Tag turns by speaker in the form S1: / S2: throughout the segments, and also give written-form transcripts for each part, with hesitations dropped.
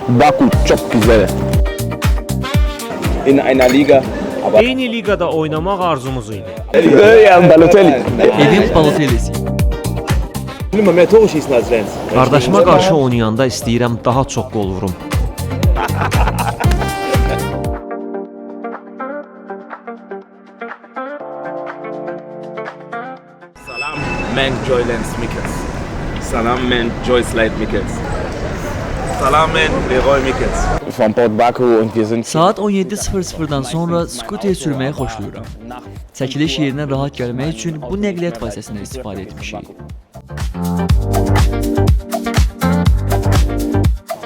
S1: Baku çok güzel. In einer Liga.
S2: Eyni liqada oynamaq arzumuz idi.
S1: Ja, Balotelli.
S3: Evin Balotelli'si.
S4: Ich will immer mehr Tore schießen als Lenz.
S2: Qardaşıma qarşı oynayanda istəyirəm daha çox qol vurum.
S5: Salam, men Joy Lenz Mikkels. Salam, men Joy Slide Mikkels. Salam, men Leroy Mikkels.
S1: Von Port Baku und wir sind
S3: Saat 17:00-dan sonra skuter sürməyi xoşlayıram. Çəkiliş yerinə rahat gəlmək üçün bu nəqliyyat vasitəsindən istifadə etmişik.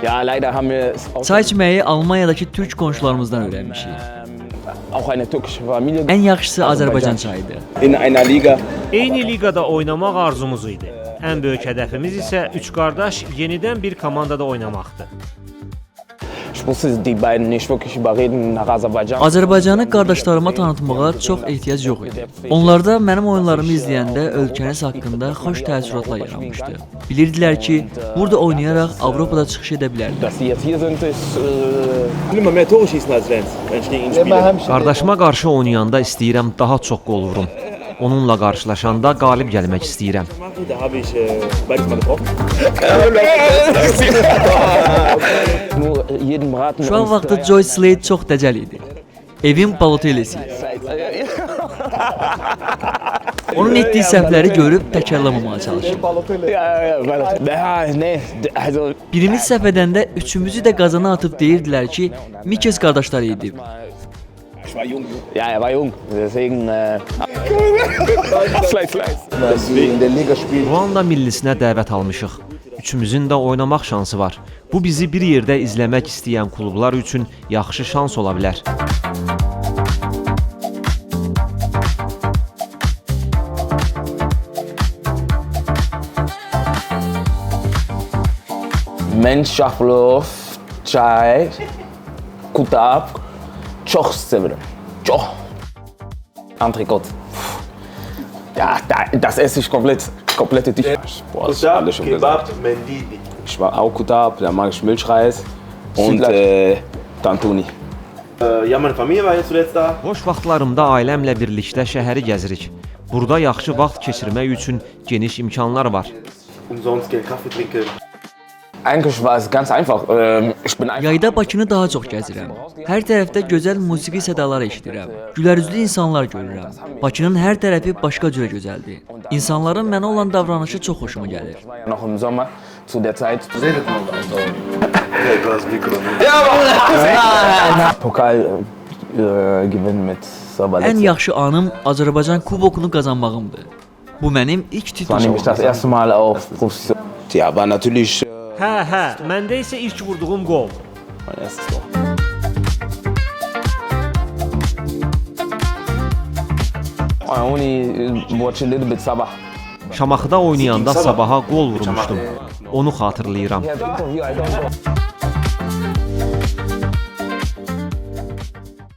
S1: Ja, leider haben wir
S3: Çay içməyi Almaniyadakı türk qonşularımızdan öyrənmişik.
S1: auch eine türkische Familie.
S3: Ən yaxşısı Azərbaycan çayıdır.
S1: In einer Liga.
S2: Eyni liqada oynamaq arzumuz idi. Ən böyük hədəfimiz isə üç qardaş yenidən bir komandada oynamaqdır.
S1: Ich musste die beiden nicht wirklich überreden nach Aserbaidschan.
S3: Azərbaycanı qardaşlarıma tanıtmağa çox ehtiyac yox idi. Onlarda mənim oyunlarımı izləyəndə ölkəniz haqqında xoş təəssüratlar yaranmışdı. Bilirdilər ki, burada oynayaraq Avropada çıxış edə bilərlər.
S1: Dass sie jetzt hier sind, ist
S4: Ich will immer mehr Tore schießen als Lenz, wenn ich gegen ihn spiele.
S2: Qardaşıma qarşı oynayanda istəyirəm daha çox qol vurum. Onunla qarşılaşanda qalib gəlmək istəyirəm.
S4: Da habe ich beides mal getroffen.
S1: nur jedem raten.
S3: Şu an vaxtı Joy Slade çox dəcəl idi. Evin Balotelli'si. Onun etdiyi səhvləri görüb təkrarlamamağa çalışır.
S1: Ja, nee, also
S3: Birimiz səhv edəndə üçümüzü də qazana atıb deyirdilər ki, Mikes qardaşları idi.
S1: ja, er war jung, deswegen Slide.
S2: Ruanda millisinə dəvət almışıq. Üçümüzün də oynamaq şansı var. Bu bizi bir yerdə izləmək istəyən klublar üçün yaxşı şans ola bilər.
S1: Men Şahlov, Çay, Kutab, çok severim. Çok. Antrikot. Ja, das esse ich komplette Tisch. Boah, das ist alles schon gesagt.
S5: Kebab, Mendili.
S1: Ich war auch Kutab, da mag ich Milchreis und Tantuni.
S5: Ja, meine Familie war jetzt zuletzt da.
S2: Boş vaxtlarımda ailəmlə birlikdə şəhəri gəzirik. Burada yaxşı vaxt keçirmək üçün geniş imkanlar var.
S5: Umsonst gehen Kaffee trinken.
S1: Eigentlich war es ganz einfach. Ich bin einfach.
S3: Yayda Bakını daha çox gəzirəm. Hər tərəfdə gözəl musiqi sədaları eşidirəm. Gülərüzlü insanlar görürəm. Bakının hər tərəfi başqa cürə gözəldir. İnsanların mənə olan davranışı çox xoşuma gəlir.
S1: Noch im Sommer zu der Zeit. Pokal gewinnen mit
S3: Ən
S1: Sabaletz.
S3: yaxşı anım Azərbaycan kubokunu qazanmağımdır. Bu mənim ilk
S1: Das war
S3: titulum.
S1: nämlich das erste Mal auf professionell. Ja, war natürlich
S2: Hə, məndə isə ilk vurduğum qol.
S1: mein erstes Tor. I only watch a little bit Sabah.
S2: Şamaxıda oynayanda sabaha qol vurmuşdum. Onu xatırlayıram.
S1: Yeah, the interview I don't know.